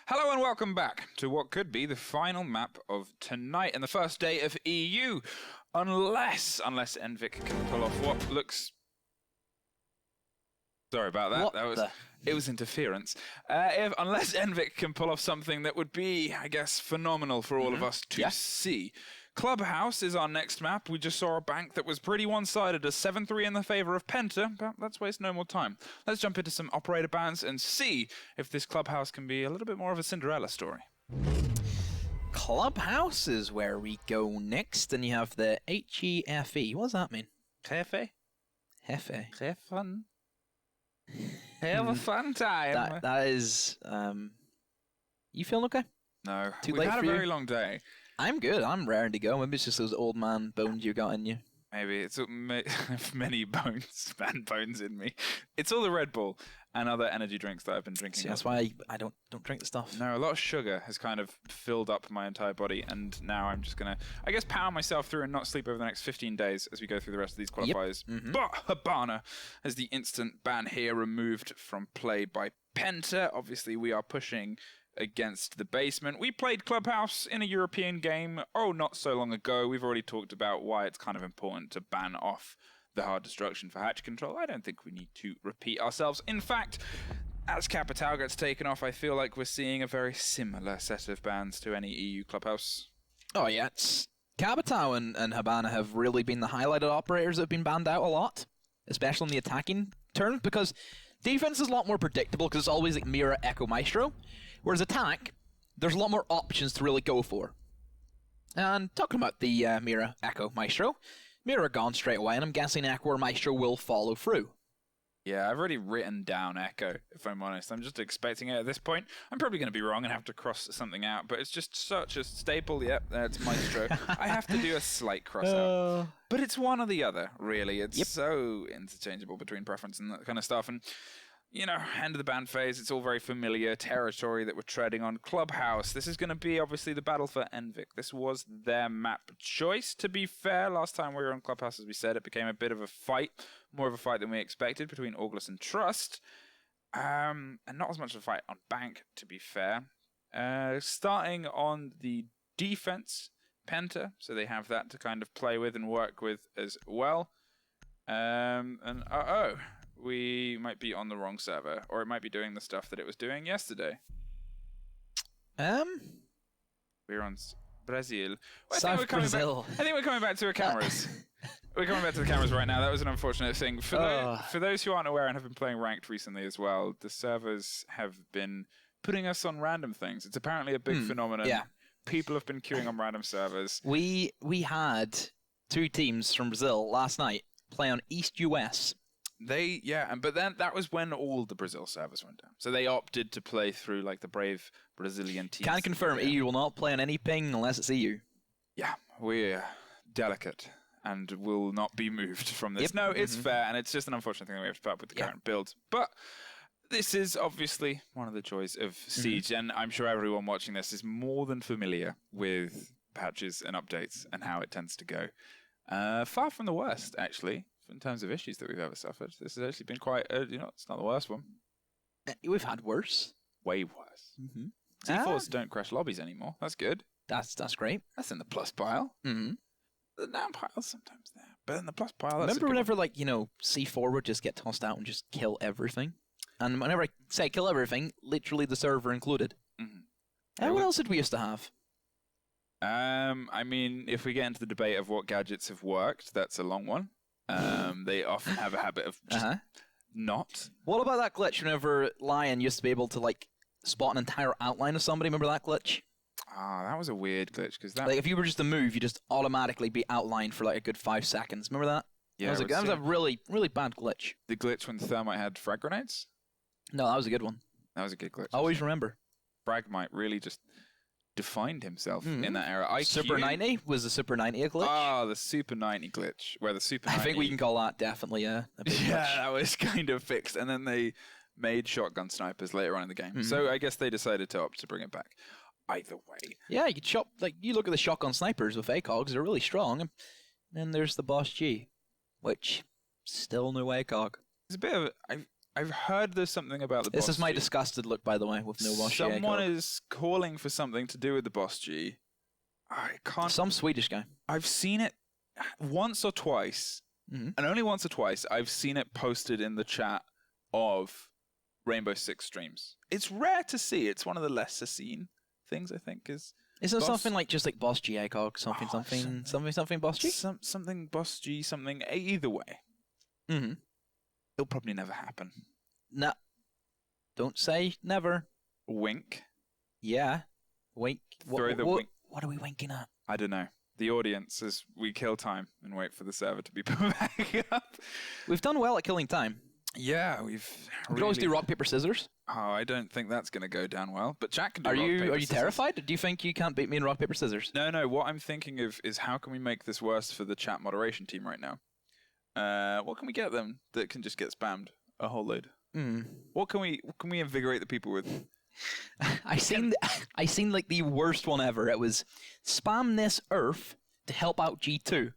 Hello and welcome back to what could be the final map of tonight and the first day of EU. Unless Envik can pull off what looks... Sorry about that. It was interference. Unless Envik can pull off something that would be, I guess, phenomenal for all of us to see. Clubhouse is our next map. We just saw a bank that was pretty one-sided, a 7-3 in the favour of Penta, but let's waste no more time. Let's jump into some operator bans and see if this Clubhouse can be a little bit more of a Cinderella story. Clubhouse is where we go next, and you have the HEFE. What does that mean? Jefe? Jefe. Have fun. Have a fun time. That is... You feeling okay? No. Too We've late had for a very you? long day. I'm good. I'm raring to go. Maybe it's just those old man bones you got in you. Maybe. It's many bones, man bones in me. It's all the Red Bull and other energy drinks that I've been drinking. See, that's why I don't drink the stuff. No, a lot of sugar has kind of filled up my entire body, and now I'm just going to, I guess, power myself through and not sleep over the next 15 days as we go through the rest of these qualifiers. Yep. But Habana has the instant ban here removed from play by Penta. Obviously, we are pushing against the basement. We played Clubhouse in a European game, not so long ago. We've already talked about why it's kind of important to ban off the hard destruction for hatch control. I don't think we need to repeat ourselves. In fact, as Capital gets taken off, I feel like we're seeing a very similar set of bans to any EU Clubhouse. Oh, yeah. Capital and Habana have really been the highlighted operators that have been banned out a lot, especially in the attacking terms, because defense is a lot more predictable because it's always like Mira, Echo, Maestro. Whereas attack, there's a lot more options to really go for. And talking about the Mira, Echo, Maestro, Mira gone straight away, and I'm guessing Echo or Maestro will follow through. Yeah, I've already written down Echo, if I'm honest. I'm just expecting it at this point. I'm probably going to be wrong and have to cross something out, but it's just such a staple. Yep, that's Maestro. I have to do a slight cross out. But it's one or the other, really. It's so interchangeable between preference and that kind of stuff. And, end of the ban phase, it's all very familiar territory that we're treading on. Clubhouse, this is going to be, obviously, the battle for Envik. This was their map choice, to be fair. Last time we were on Clubhouse, as we said, it became a bit of a fight, more of a fight than we expected, between August and Trust. And not as much of a fight on Bank, to be fair. Starting on the defense, Penta, so they have that to kind of play with and work with as well. We might be on the wrong server, or it might be doing the stuff that it was doing yesterday. We're on Brazil. Well, I think we're coming back to our cameras. We're coming back to the cameras right now. That was an unfortunate thing. For those who aren't aware and have been playing ranked recently as well, the servers have been putting us on random things. It's apparently a big phenomenon. Yeah. People have been queuing on random servers. We had two teams from Brazil last night play on East US. But then that was when all the Brazil servers went down. So they opted to play through like the brave Brazilian teams. Can confirm EU will not play on any ping unless it's EU. Yeah, we're delicate and will not be moved from this. Yep. No, it's fair, and it's just an unfortunate thing that we have to put up with the current build. But this is obviously one of the joys of Siege, and I'm sure everyone watching this is more than familiar with patches and updates and how it tends to go. Far from the worst, actually. In terms of issues that we've ever suffered, this has actually been quite, it's not the worst one. We've had worse. Way worse. C4s don't crash lobbies anymore. That's good. That's great. That's in the plus pile. The down pile's sometimes there. But in the plus pile, that's remember whenever, C4 would just get tossed out and just kill everything? And whenever I say kill everything, literally the server included. What else did we used to have? If we get into the debate of what gadgets have worked, that's a long one. They often have a habit of just not. What about that glitch whenever Lion used to be able to spot an entire outline of somebody? Remember that glitch? That was a weird glitch because that. If you were just to move, you just automatically be outlined for a good 5 seconds. Remember that? Yeah, that was a really, really bad glitch. The glitch when Thermite had frag grenades? No, that was a good one. That was a good glitch. Always remember. Fragmite really just defined himself in that era. IQ, Super 90? Was the Super 90 a glitch? The Super 90 glitch. Where the Super 90... I think we can call that definitely a big glitch. Yeah, that was kind of fixed. And then they made shotgun snipers later on in the game. So I guess they decided to opt to bring it back. Either way. Yeah, you could you look at the shotgun snipers with ACOGs, they're really strong. And then there's the Boss G, which still no ACOG. It's a bit of... I've heard there's something about the This boss is my G. disgusted look, by the way, with no Boss G. Someone is calling for something to do with the boss G. I can't. Some Swedish guy. I've seen it once or twice, and only once or twice I've seen it posted in the chat of Rainbow Six streams. It's rare to see. It's one of the lesser seen things, I think. Isn't it something like just like Boss G, ACOG? Something Boss G? Something Boss G, something. Either way. It'll probably never happen. Nah. Don't say never. Wink. Yeah. Wink. Throw the wink. What are we winking at? I don't know. The audience, as we kill time and wait for the server to be put back up. We've done well at killing time. Yeah, we could always do rock, paper, scissors. Oh, I don't think that's going to go down well. But Jack can do Are rock, paper, you scissors. terrified? Do you think you can't beat me in rock, paper, scissors? No. What I'm thinking of is how can we make this worse for the chat moderation team right now? What can we get them that can just get spammed a whole load? What can we invigorate the people with? I seen like the worst one ever. It was spam this Earth to help out G2.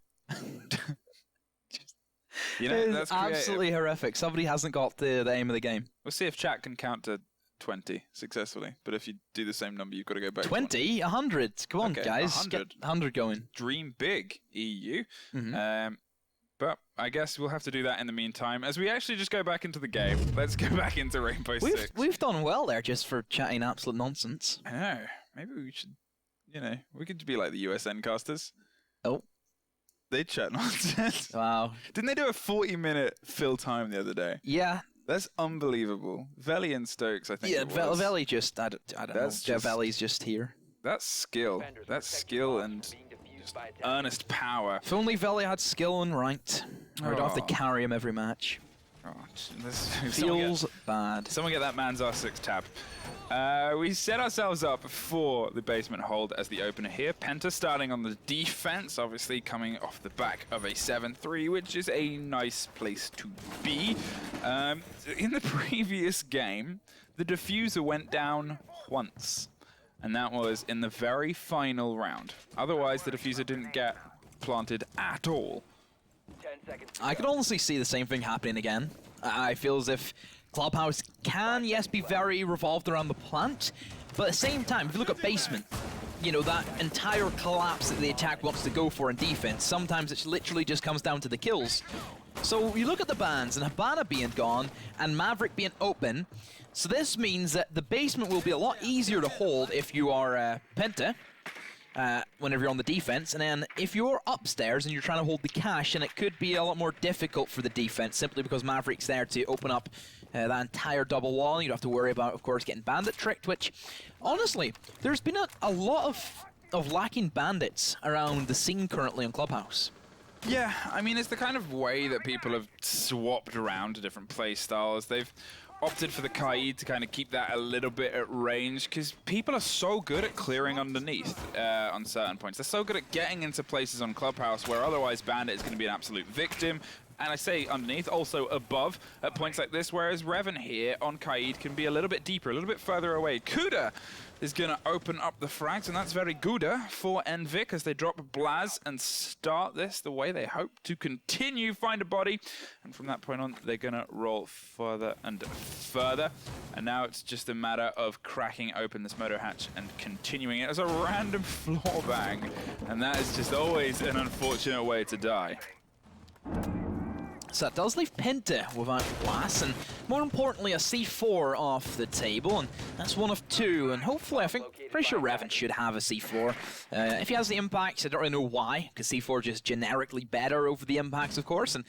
That's absolutely horrific. Somebody hasn't got the aim of the game. We'll see if chat can count to 20 successfully. But if you do the same number, you've got to go back 20? 100? Come on, okay, guys. 100. Get 100 going. Dream big, EU. But I guess we'll have to do that in the meantime. As we actually just go back into the game, let's go back into Rainbow Six. We've done well there just for chatting absolute nonsense. I know. Maybe we should, we could be like the USN casters. Oh. They chat nonsense. Wow. Didn't they do a 40-minute fill time the other day? Yeah. That's unbelievable. Veli and Stokes, I think it was. Veli just, I don't know. Veli's just here. That's skill. That's skill and earnest power. If only Veli had skill and ranked. I would have to carry him every match. Feels bad. Someone get that man's R6 tab. We set ourselves up for the basement hold as the opener here. Penta starting on the defense, obviously coming off the back of a 7-3, which is a nice place to be. In the previous game, the diffuser went down once, and that was in the very final round. Otherwise, the diffuser didn't get planted at all. I could honestly see the same thing happening again. I feel as if Clubhouse can, yes, be very revolved around the plant, but at the same time, if you look at basement, that entire collapse that the attack wants to go for in defense, sometimes it literally just comes down to the kills. So you look at the bans, and Habana being gone, and Maverick being open, so this means that the basement will be a lot easier to hold if you are Penta, whenever you're on the defense, and then if you're upstairs and you're trying to hold the cache, then it could be a lot more difficult for the defense, simply because Maverick's there to open up that entire double wall. You don't have to worry about, of course, getting bandit tricked, which, honestly, there's been a lot of lacking bandits around the scene currently on Clubhouse. Yeah, I mean, it's the kind of way that people have swapped around to different play styles. They've opted for the Kaid to kind of keep that a little bit at range, because people are so good at clearing underneath on certain points. They're so good at getting into places on Clubhouse where otherwise Bandit is going to be an absolute victim. And I say underneath, also above at points like this, whereas Revan here on Kaid can be a little bit deeper, a little bit further away. Kuda is going to open up the frags, and that's very good for Envic as they drop Blaz and start this the way they hope to continue, find a body. And from that point on, they're going to roll further and further. And now it's just a matter of cracking open this motor hatch and continuing it as a random floor bang. And that is just always an unfortunate way to die. So that does leave Penta without Blast, and more importantly, a C4 off the table, and that's one of two, and hopefully, pretty sure Revan should have a C4. If he has the impacts, I don't really know why, because C4 is just generically better over the impacts, of course, and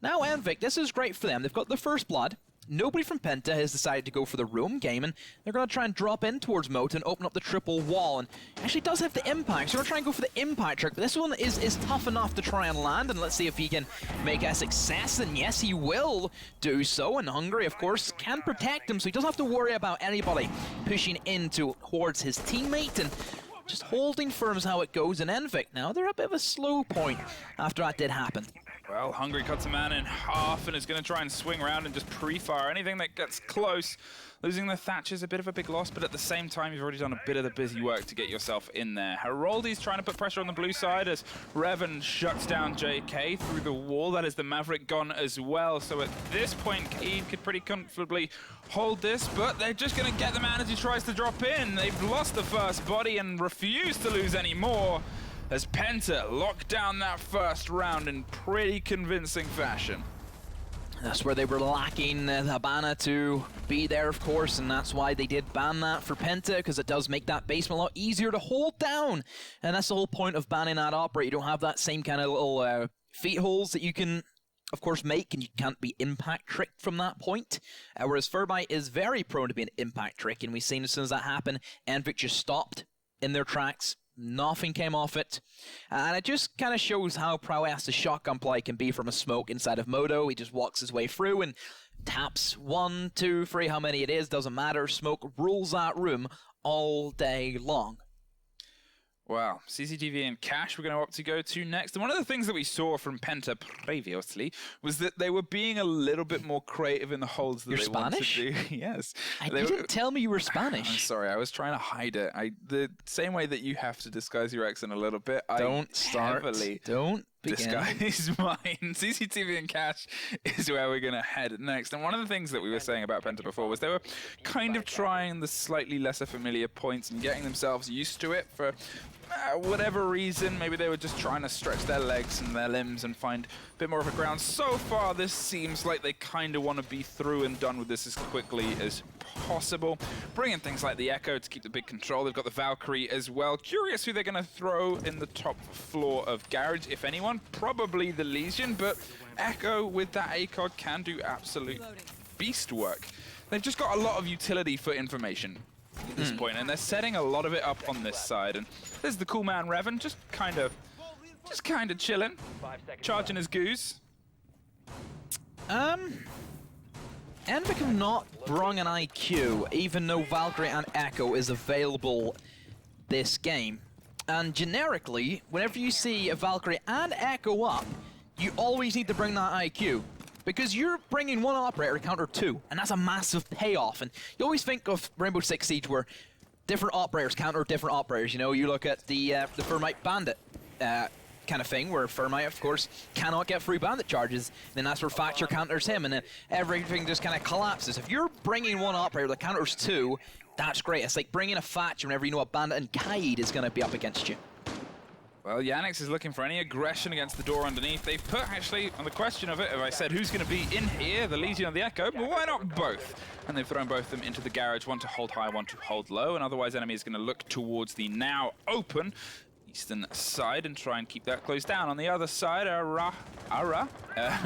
now Envic, this is great for them. They've got the first blood. Nobody from Penta has decided to go for the roam game, and they're going to try and drop in towards Moat and open up the triple wall, and actually does have the impact, so we're going to try and go for the impact trick, but this one is tough enough to try and land, and let's see if he can make a success, and yes, he will do so, and Hungry, of course, can protect him, so he doesn't have to worry about anybody pushing in towards his teammate, and just holding firm is how it goes in Envic. Now, they're a bit of a slow point after that did happen. Well, Hungry cuts a man in half and is going to try and swing around and just pre-fire anything that gets close. Losing the Thatch is a bit of a big loss, but at the same time, you've already done a bit of the busy work to get yourself in there. Heroldi's trying to put pressure on the blue side as Revan shuts down JK through the wall. That is the Maverick gone as well. So at this point, Keed could pretty comfortably hold this, but they're just going to get the man as he tries to drop in. They've lost the first body and refuse to lose any more, as Penta locked down that first round in pretty convincing fashion. That's where they were lacking the Habana to be there, of course, and that's why they did ban that for Penta, because it does make that basement a lot easier to hold down. And that's the whole point of banning that operator. You don't have that same kind of little feet holes that you can, of course, make, and you can't be impact tricked from that point. Whereas Thermite is very prone to being impact trick, and we've seen as soon as that happened, Envic just stopped in their tracks. Nothing came off it, and it just kind of shows how prowess the shotgun play can be from a smoke inside of Moto. He just walks his way through and taps 1, 2, 3, how many it is, doesn't matter. Smoke rules that room all day long. Wow, CCTV and Cash we're going to opt to go to next. And one of the things that we saw from Penta previously was that they were being a little bit more creative in the holds that they wanted to do. Yes. You didn't tell me you were Spanish. I'm sorry, I was trying to hide it. The same way that you have to disguise your accent a little bit, Don't start. Heavily Don't begin. disguise mine. CCTV and Cash is where we're going to head next. And one of the things that we were saying about Penta before was they were kind of trying the slightly lesser familiar points and getting themselves used to it for whatever reason. Maybe they were just trying to stretch their legs and their limbs and find a bit more of a ground. So far, this seems like they kind of want to be through and done with this as quickly as possible. Bringing things like the Echo to keep the big control. They've got the Valkyrie as well. Curious who they're going to throw in the top floor of Garage, if anyone. Probably the Legion, but Echo with that ACOG can do absolute beast work. They've just got a lot of utility for information at this point, and they're setting a lot of it up on this side. And there's the cool man Revan, just kind of chilling, charging his goose. Envic have not brung an IQ, even though Valkyrie and Echo is available this game. And generically, whenever you see a Valkyrie and Echo up, you always need to bring that IQ. Because you're bringing one operator to counter 2, and that's a massive payoff. And you always think of Rainbow Six Siege where different operators counter different operators. You know, you look at the Thermite Bandit kind of thing, where Thermite, of course, cannot get free bandit charges. Then that's where Thatcher counters him, and then everything just kind of collapses. If you're bringing one operator that counters 2, that's great. It's like bringing a Thatcher whenever you know a Bandit and Kaid is going to be up against you. Well, Yannick's is looking for any aggression against the door underneath. They've put, actually, on the question of it, if I said who's going to be in here, the Legion or the Echo, but why not both? And they've thrown both of them into the garage, one to hold high, one to hold low, and otherwise enemy is going to look towards the now open eastern side and try and keep that closed down. On the other side, Ara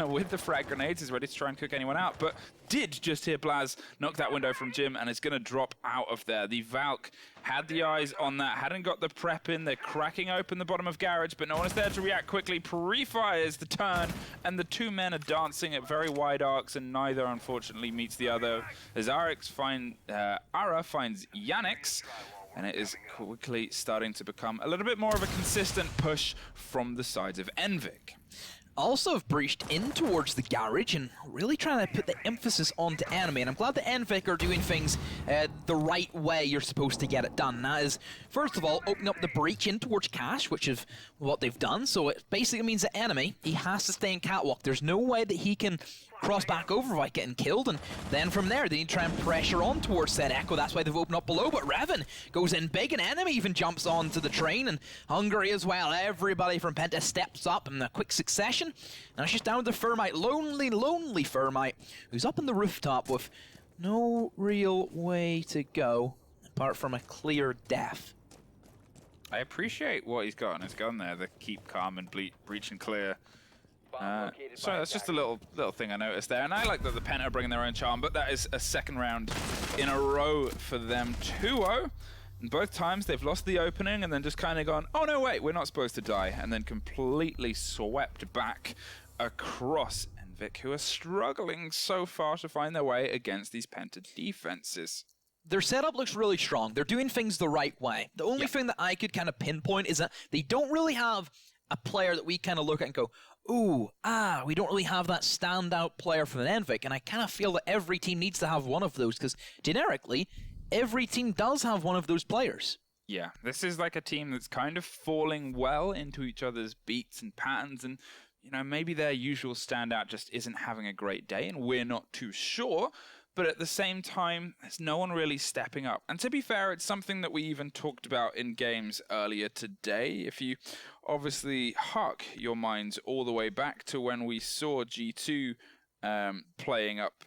with the frag grenades is ready to try and cook anyone out, but did just hear Blaz knock that window from Jim and is going to drop out of there. The Valk had the eyes on that, hadn't got the prep in. They're cracking open the bottom of garage, but no one is there to react quickly. Pre-fires the turn, and the two men are dancing at very wide arcs, and neither, unfortunately, meets the other. As Ara finds Yannick's, and it is quickly starting to become a little bit more of a consistent push from the sides of Envic. Also have breached in towards the garage and really trying to put the emphasis onto enemy, and I'm glad that Envic are doing things the right way you're supposed to get it done. And that is, first of all, opening up the breach in towards Cash, which is what they've done. So it basically means that enemy, he has to stay in catwalk. There's no way that he can cross back over without getting killed, and then from there they need to try and pressure on towards said Echo. That's why they've opened up below, but Revan goes in big, and enemy even jumps onto the train, and Hungary as well. Everybody from Penta steps up in a quick succession. Now it's just down to Thermite, lonely Thermite, who's up on the rooftop with no real way to go apart from a clear death. I appreciate what he's got on his gun there, the keep calm and breach and clear. So that's just a little thing I noticed there, and I like that the Penta are bringing their own charm, but that is a second round in a row for them. 2-0, and both times they've lost the opening and then just kind of gone, oh no wait, we're not supposed to die, and then completely swept back across Envic, who are struggling so far to find their way against these Penta defenses. Their setup looks really strong. They're doing things the right way. The only thing that I could kind of pinpoint is that they don't really have a player that we kind of look at and go, we don't really have that standout player from an Envic, and I kind of feel that every team needs to have one of those, because generically, every team does have one of those players. Yeah, this is like a team that's kind of falling well into each other's beats and patterns, and maybe their usual standout just isn't having a great day, and we're not too sure. But at the same time, there's no one really stepping up. And to be fair, it's something that we even talked about in games earlier today. If you obviously hark your minds all the way back to when we saw G2 playing up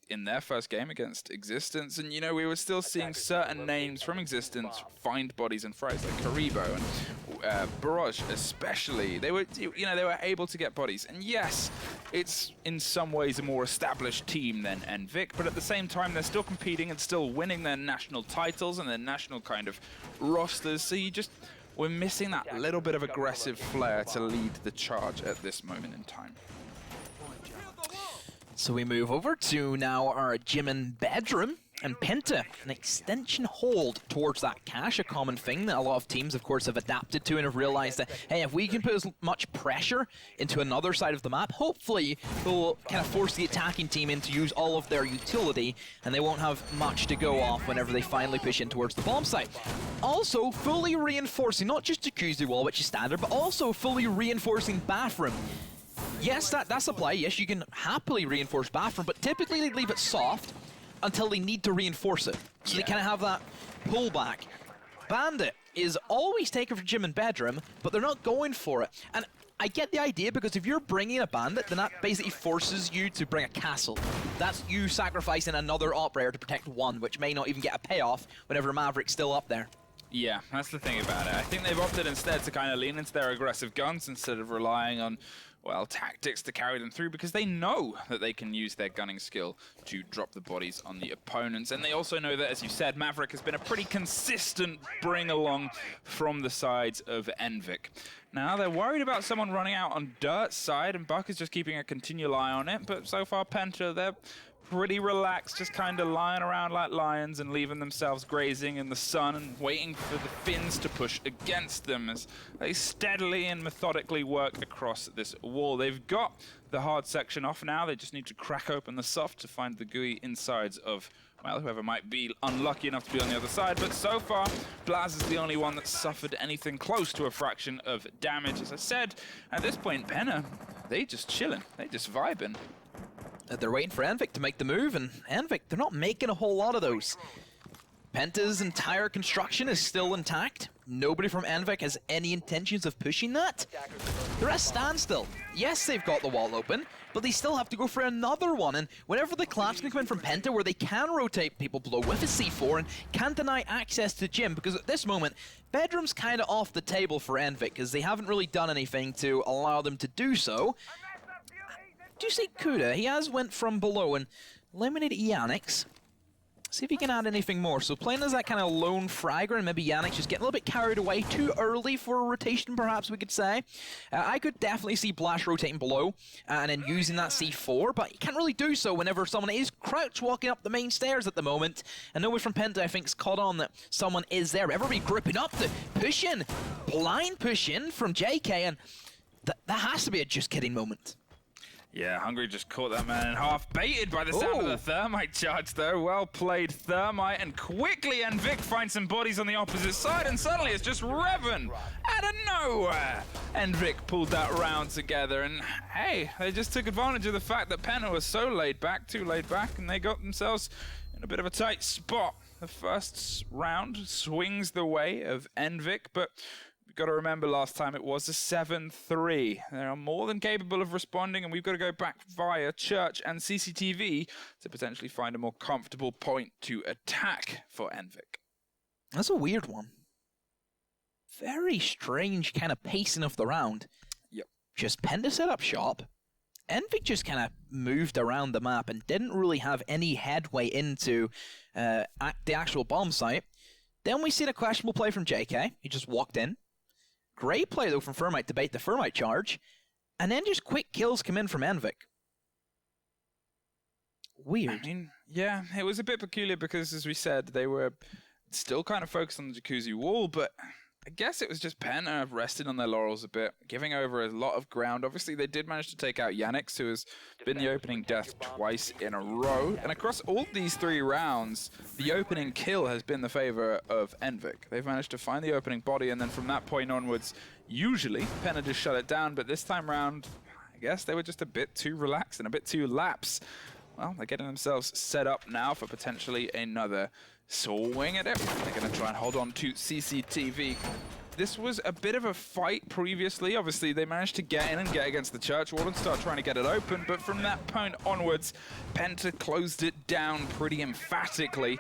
in their first game against Existence, and we were still seeing certain names from Existence find bodies and fries, like Karibo and Barrage especially. They were able to get bodies, and yes, it's in some ways a more established team than Envic, but at the same time they're still competing and still winning their national titles and their national kind of rosters, so we're missing that little bit of aggressive flair to lead the charge at this moment in time. So we move over to now our Jimin bedroom, and Penta, an extension hold towards that cache, a common thing that a lot of teams, of course, have adapted to and have realized that, hey, if we can put as much pressure into another side of the map, hopefully we'll kind of force the attacking team in to use all of their utility, and they won't have much to go off whenever they finally push in towards the bomb site. Also, fully reinforcing not just Jacuzzi wall, which is standard, but also fully reinforcing bathroom. Yes, that's a play. Yes, you can happily reinforce bathroom, but typically they leave it soft until they need to reinforce it. So they kind of have that pullback. Bandit is always taken for Jimin bedroom, but they're not going for it. And I get the idea, because if you're bringing a bandit, then that basically forces you to bring a castle. That's you sacrificing another operator to protect one, which may not even get a payoff whenever Maverick's still up there. Yeah, that's the thing about it. I think they've opted instead to kind of lean into their aggressive guns instead of relying on, well, tactics to carry them through, because they know that they can use their gunning skill to drop the bodies on the opponents. And they also know that, as you said, Maverick has been a pretty consistent bring-along from the sides of Envic. Now, they're worried about someone running out on Dirt's side, and Buck is just keeping a continual eye on it, but so far, Penta, they're pretty relaxed, just kind of lying around like lions and leaving themselves grazing in the sun and waiting for the Finns to push against them as they steadily and methodically work across this wall. They've got the hard section off now. They just need to crack open the soft to find the gooey insides of, well, whoever might be unlucky enough to be on the other side. But so far, Blaz is the only one that's suffered anything close to a fraction of damage. As I said, at this point, Penna, they just chilling. They just vibing. They're waiting for Envic to make the move, and Envic, they're not making a whole lot of those. Penta's entire construction is still intact. Nobody from Envic has any intentions of pushing that. They're at a standstill. Yes, they've got the wall open, but they still have to go for another one. And whenever the collapse can come in from Penta, where they can rotate people below with a C4 and can't deny access to Jim, because at this moment, Bedroom's kind of off the table for Envic, because they haven't really done anything to allow them to do so. Do you say Kuda? He has went from below and eliminated Yannick's. See if he can add anything more. So playing as that kind of lone fragger, and maybe Yannick's just getting a little bit carried away, too early for a rotation, perhaps we could say. I could definitely see Blash rotating below and then using that C4, but he can't really do so whenever someone is crouch walking up the main stairs at the moment. And nobody from Penta, I think, is caught on that someone is there. Everybody gripping up the push in, blind push in from JK, and that has to be a just kidding moment. Yeah, Hungry just caught that man in half, baited by the sound of the Thermite charge though. Well played, Thermite, and quickly Envic finds some bodies on the opposite side, and suddenly it's just Revan out of nowhere. Envic pulled that round together, and hey, they just took advantage of the fact that Penta was so laid back, too laid back, and they got themselves in a bit of a tight spot. The first round swings the way of Envic, but got to remember last time it was a 7-3. They are more than capable of responding, and we've got to go back via Church and CCTV to potentially find a more comfortable point to attack for Envic. That's a weird one. Very strange kind of pacing of the round. Yep. Just Penta set up shop. Envic just kind of moved around the map and didn't really have any headway into the actual bomb site. Then we see a questionable play from JK. He just walked in. Great play, though, from Thermite to bait the Thermite charge. And then just quick kills come in from Envic. Weird. I mean, yeah, it was a bit peculiar because, as we said, they were still kind of focused on the Jacuzzi wall, but I guess it was just Penta resting on their laurels a bit, giving over a lot of ground. Obviously, they did manage to take out Yannick, who has been the opening death twice in a row. And across all these 3 rounds, the opening kill has been the favor of Envik. They've managed to find the opening body, and then from that point onwards, usually, Penta just shut it down. But this time around, I guess they were just a bit too relaxed and a bit too lax. Well, they're getting themselves set up now for potentially another swing at it. They're going to try and hold on to CCTV. This was a bit of a fight previously. Obviously, they managed to get in and get against the Church Wall and start trying to get it open, but from that point onwards, Penta closed it down pretty emphatically.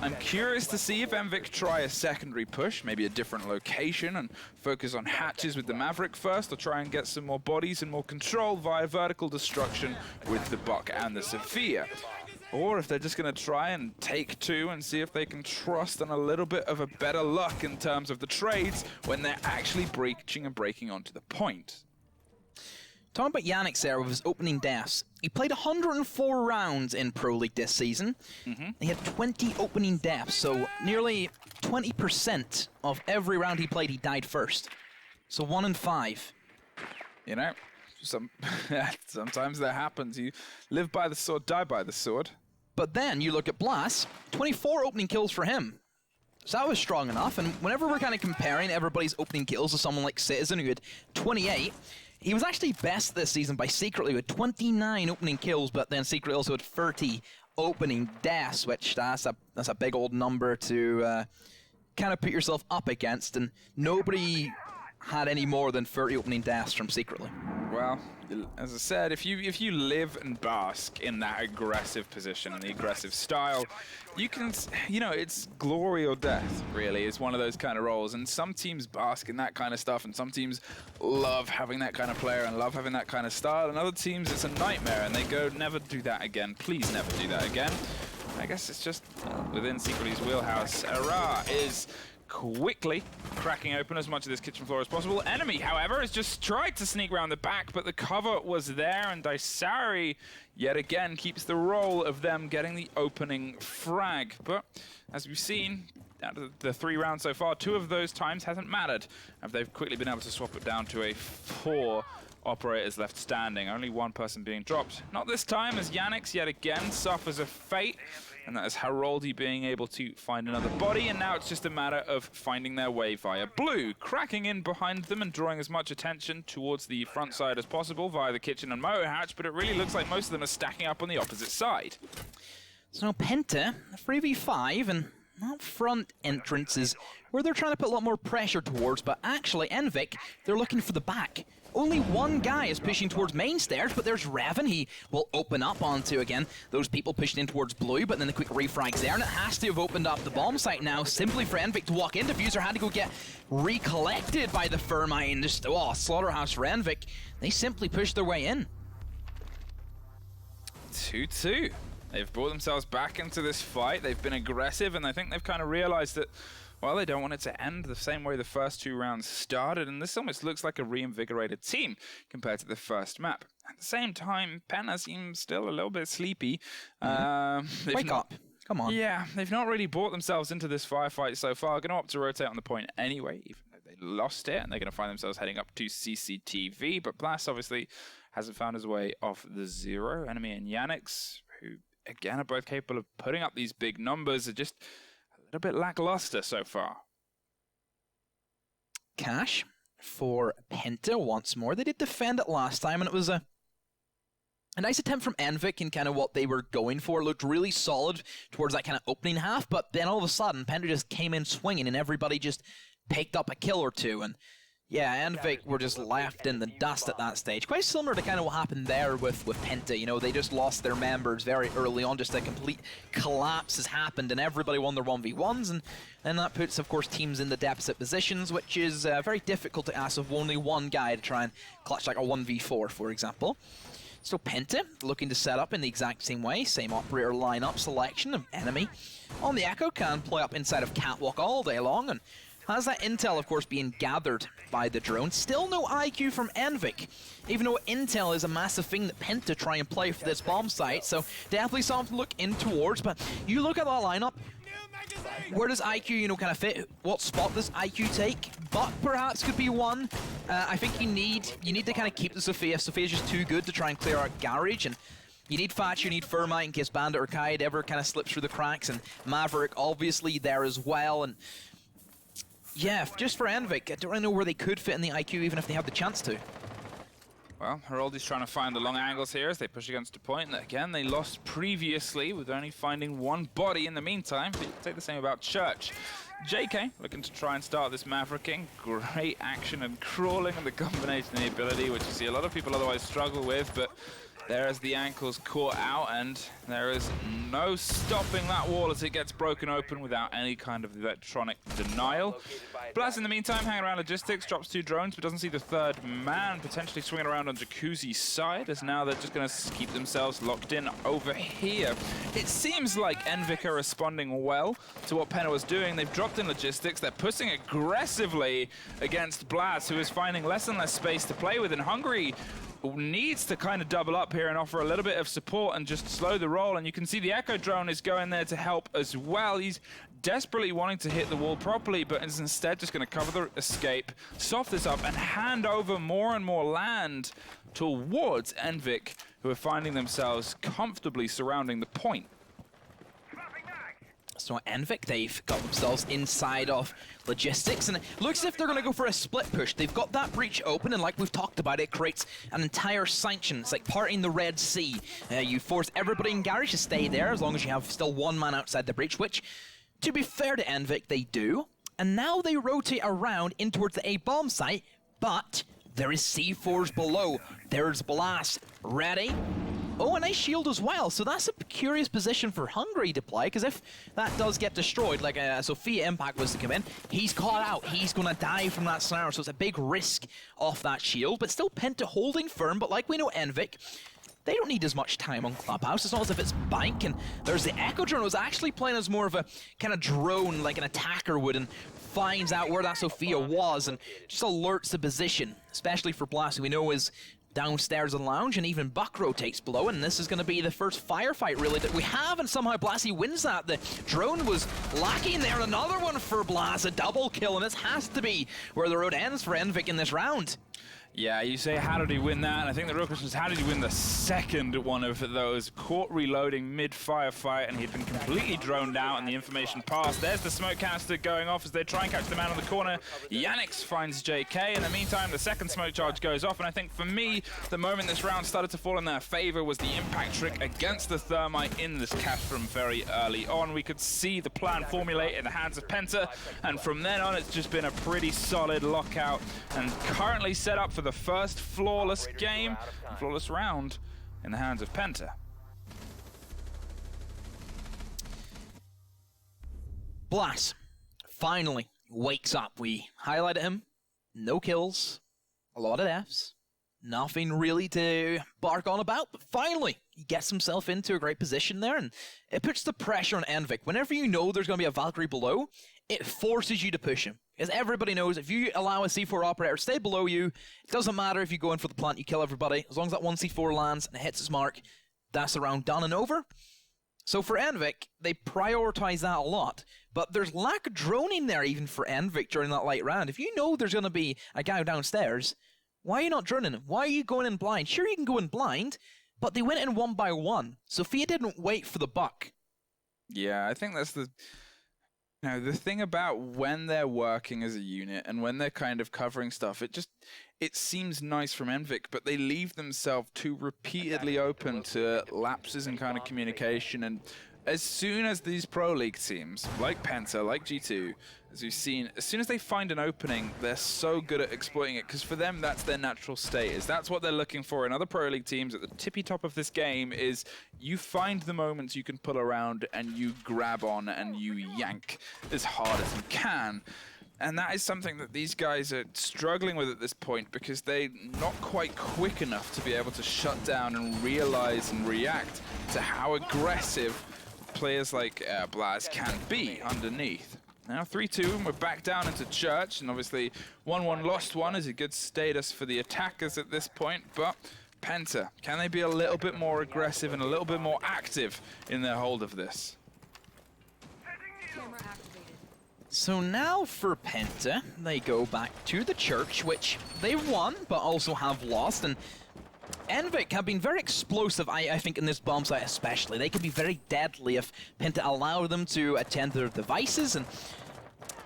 I'm curious to see if Envik try a secondary push, maybe a different location, and focus on hatches with the Maverick first, or try and get some more bodies and more control via vertical destruction with the Buck and the SAPPHIRE. Or if they're just going to try and take 2 and see if they can trust on a little bit of a better luck in terms of the trades when they're actually breaching and breaking onto the point. Talking about Yannick's there with his opening deaths. He played 104 rounds in Pro League this season. He had 20 opening deaths, so nearly 20% of every round he played, he died first. So 1 in 5. You know, sometimes that happens. You live by the sword, die by the sword. But then you look at Blas, 24 opening kills for him. So that was strong enough, and whenever we're kind of comparing everybody's opening kills to someone like Citizen, who had 28, he was actually best this season by Secretly with 29 opening kills, but then Secretly also had 30 opening deaths, which that's a big old number to kind of put yourself up against, and nobody had any more than 30 opening deaths from Secretly. Well, as I said, if you live and bask in that aggressive position and the aggressive style, you can, you know, it's glory or death, really. It's one of those kind of roles, and some teams bask in that kind of stuff, and some teams love having that kind of player and love having that kind of style, and other teams it's a nightmare, and they go, never do that again, please never do that again. I guess it's just within Secretly's wheelhouse. Ara is quickly cracking open as much of this kitchen floor as possible. Enemy, however, has just tried to sneak around the back, but the cover was there, and Daisari yet again keeps the role of them getting the opening frag. But as we've seen, out of the 3 rounds so far, 2 of those times hasn't mattered, and they've quickly been able to swap it down to a 4 operators left standing, only 1 person being dropped. Not this time, as Yannick yet again suffers a fate, and that is Haroldi being able to find another body, and now it's just a matter of finding their way via blue, cracking in behind them and drawing as much attention towards the front side as possible via the kitchen and motor hatch, but it really looks like most of them are stacking up on the opposite side. So Penta, 3v5, and that front entrance is where they're trying to put a lot more pressure towards, but actually Envik, they're looking for the back. Only 1 guy is pushing towards main stairs, but there's Revan. He will open up onto, again, those people pushing in towards blue, but then the quick refrags there, and it has to have opened up the bomb site now, simply for Envik to walk in. Diffuser had to go get recollected by the Thermite, and just, slaughterhouse for Envik. They simply pushed their way in. 2-2. They've brought themselves back into this fight. They've been aggressive, and I think they've kind of realized that, well, they don't want it to end the same way the first 2 rounds started, and this almost looks like a reinvigorated team compared to the first map. At the same time, Penta seems still a little bit sleepy. Wake up. Come on. Yeah, they've not really brought themselves into this firefight so far. Going to opt to rotate on the point anyway, even though they lost it, and they're going to find themselves heading up to CCTV. But Blast obviously hasn't found his way off the 0. Enemy and Yannick, who again are both capable of putting up these big numbers, are just a bit lackluster so far. Cash for Penta once more. They did defend it last time, and it was a nice attempt from Envik in kind of what they were going for. It looked really solid towards that kind of opening half, but then all of a sudden, Penta just came in swinging, and everybody just picked up a kill or 2, and yeah, Envik were just left in the dust at that stage. Quite similar to kind of what happened there with Penta. You know, they just lost their members very early on. Just a complete collapse has happened, and everybody won their 1v1s, and then that puts, of course, teams in the deficit positions, which is very difficult to ask of only 1 guy to try and clutch like a 1v4, for example. So Penta looking to set up in the exact same way, same operator lineup selection of Enemy. On the Echo, can play up inside of Catwalk all day long, and has that intel, of course, being gathered by the drone. Still no IQ from Envik, even though intel is a massive thing that Penta try and play for this bomb site, so definitely something to look in towards. But you look at that lineup, where does IQ, you know, kind of fit? What spot does IQ take? Buck perhaps could be one. I think you need to kind of keep the Sophia. Sophia's just too good to try and clear out Garage, and you need Thatch, you need Thermite in case Bandit or Kaid ever kind of slips through the cracks, and Maverick obviously there as well. And yeah, just for Envik, I don't really know where they could fit in the IQ even if they have the chance to. Well, Heroldi's trying to find the long angles here as they push against a point. And again, they lost previously with only finding one body in the meantime. But you can say the same about Church. JK looking to try and start this Mavericking. Great action and crawling and the combination and the ability, which you see a lot of people otherwise struggle with. But there's the ankles caught out, and there is no stopping that wall as it gets broken open without any kind of electronic denial. Blaz, in the meantime, hanging around logistics, drops 2 drones, but doesn't see the third man, potentially swinging around on Jacuzzi's side, as now they're just going to keep themselves locked in over here. It seems like Envik are responding well to what Penta was doing. They've dropped in logistics, they're pushing aggressively against Blaz, who is finding less and less space to play with, and Hungary needs to kind of double up here and offer a little bit of support and just slow the roll. And you can see the Echo drone is going there to help as well. He's desperately wanting to hit the wall properly, but is instead just going to cover the escape, soft this up, and hand over more and more land towards Envik, who are finding themselves comfortably surrounding the point. So Envik, they've got themselves inside of logistics, and it looks as if they're going to go for a split push. They've got that breach open, and like we've talked about, it creates an entire sanction. It's like parting the Red Sea. You force everybody in Garage to stay there as long as you have still one man outside the breach, which, to be fair to Envik, they do. And now they rotate around in towards the A-bomb site, but there is C4s below. There's Blast ready. Oh, a nice shield as well. So that's a curious position for Hungary to play, because if that does get destroyed, like Sophia Impact was to come in, he's caught out. He's going to die from that scenario, so it's a big risk off that shield. But still Penta holding firm, but like we know Envik, they don't need as much time on Clubhouse. It's not as if it's Bank, and there's the Echo drone who's actually playing as more of a kind of drone, like an attacker would, and finds out where that Sophia was and just alerts the position, especially for Blast, who we know is downstairs in the lounge, and even Buck rotates below, and this is going to be the first firefight really that we have, and somehow Blassie wins that. The drone was lacking there, another one for Blast, a double kill, and this has to be where the road ends for Envik in this round. Yeah, you say, how did he win that? And I think the real question is, how did he win the second one of those? Caught reloading mid-firefight, and he'd been completely droned out, and the information passed. There's the smoke canister going off as they try and catch the man on the corner. Yannick finds JK. In the meantime, the second smoke charge goes off, and I think for me, the moment this round started to fall in their favor was the impact trick against the Thermite in this Castrum very early on. We could see the plan formulate in the hands of Penta, and from then on, it's just been a pretty solid lockout, and currently set up for the first flawless game, flawless round in the hands of Penta. Blast finally wakes up. We highlighted him. No kills, a lot of deaths, nothing really to bark on about, but finally he gets himself into a great position there, and it puts the pressure on Envik. Whenever you know there's going to be a Valkyrie below, it forces you to push him. Because everybody knows if you allow a C4 operator to stay below you, it doesn't matter if you go in for the plant, you kill everybody. As long as that one C4 lands and it hits its mark, that's the round done and over. So for Envik, they prioritize that a lot. But there's lack of droning there even for Envik during that light round. If you know there's going to be a guy downstairs, why are you not droning him? Why are you going in blind? Sure, you can go in blind, but they went in one by one. Sophia didn't wait for the buck. Yeah, I think that's the... Now, the thing about when they're working as a unit and when they're kind of covering stuff, it seems nice from Envik, but they leave themselves too repeatedly open to lapses in kind of communication. And as soon as these Pro League teams, like Penta, like G2, as we've seen, as soon as they find an opening, they're so good at exploiting it, because for them, that's their natural state. That's what they're looking for in other Pro League teams at the tippy top of this game, is you find the moments you can pull around and you grab on and you yank as hard as you can. And that is something that these guys are struggling with at this point, because they're not quite quick enough to be able to shut down and realize and react to how aggressive players like Blaz can be underneath. Now 3-2, and we're back down into Church, and obviously 1-1 lost one is a good status for the attackers at this point, but Penta, can they be a little bit more aggressive and a little bit more active in their hold of this? Camera active. So now for Penta, they go back to the church, which they've won, but also have lost. And Envik have been very explosive, I think, in this bomb site especially. They can be very deadly if Penta allow them to attend to their devices. And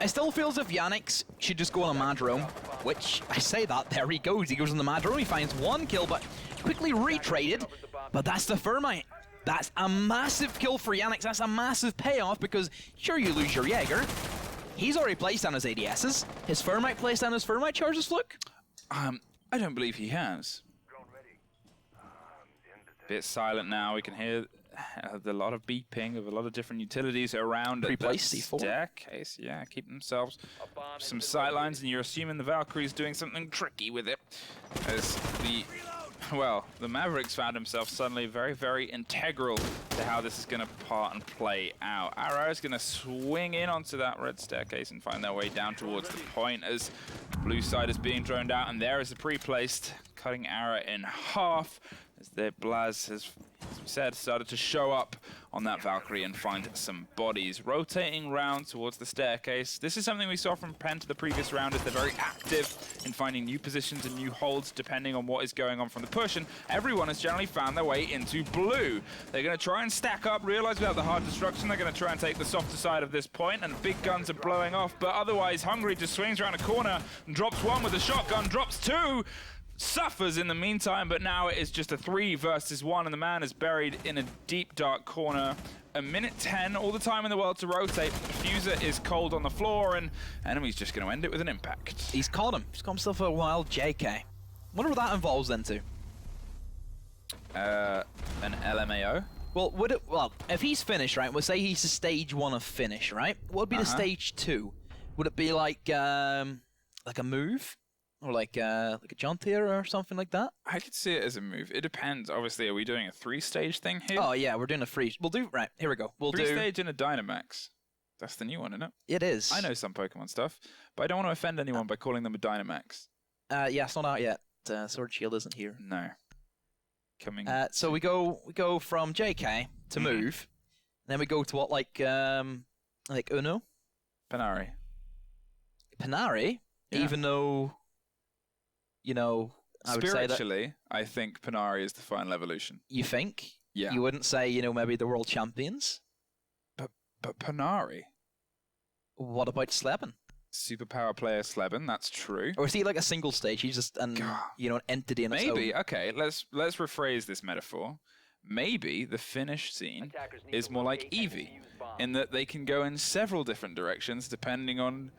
I still feel as if Yannick should just go on a mad roam, which, I say that, there he goes. He goes on the mad roam, he finds 1 kill, but quickly retraded. But that's the Thermite. That's a massive kill for Yannick. That's a massive payoff, because sure, you lose your Jaeger. He's already placed down his ADSs. His Thermite placed down his Thermite charges, Fluke? I don't believe he has. Bit silent now. We can hear a lot of beeping of a lot of different utilities around the C4 staircase. Yeah, keep themselves some sightlines, and you're assuming the Valkyrie's doing something tricky with it. As the Mavericks found himself suddenly very, very integral to how this is going to part and play out. Arrow is going to swing in onto that red staircase and find their way down towards the point as blue side is being droned out, and there is the pre-placed, cutting Arrow in half as their Blaz has, as we said, started to show up on that Valkyrie and find some bodies. Rotating round towards the staircase. This is something we saw from Penta the previous round, as they're very active in finding new positions and new holds depending on what is going on from the push, and everyone has generally found their way into blue. They're going to try and stack up, realize we have the hard destruction, they're going to try and take the softer side of this point, and big guns are blowing off, but otherwise Hungry just swings around a corner and drops 1 with a shotgun, drops 2, suffers in the meantime, but now it is just a 3 versus 1, and the man is buried in a deep dark corner. A minute 10, all the time in the world to rotate. Diffuser is cold on the floor, and enemy's just going to end it with an impact. He's caught him. He's got himself a wild JK. Wonder what that involves then too. An LMAO? Well, if he's finished, right, we'll say he's a stage 1 of finish, right? What would be the stage 2? Would it be like a move? Or like a jaunt here or something like that? I could see it as a move. It depends. Obviously, are we doing a 3-stage thing here? Oh yeah, we're doing a free. We'll do right. Here we go. We'll do 3-stage and a Dynamax. That's the new one, isn't it? It is. I know some Pokemon stuff, but I don't want to offend anyone by calling them a Dynamax. Yeah, it's not out yet. Sword Shield isn't here. No. Coming. So we go from JK to move, and then we go to what like Uno, Panari. Panari, Yeah. even though. You know, I would say that. Spiritually, I think Panari is the final evolution. You think? Yeah. You wouldn't say, maybe the world champions? But Panari? What about Sleben? Superpower player Sleben, that's true. Or is he like a single stage? He's just an entity in its own. Maybe, okay, let's rephrase this metaphor. Maybe the Finnish scene is more like Eevee, in that they can go in several different directions depending on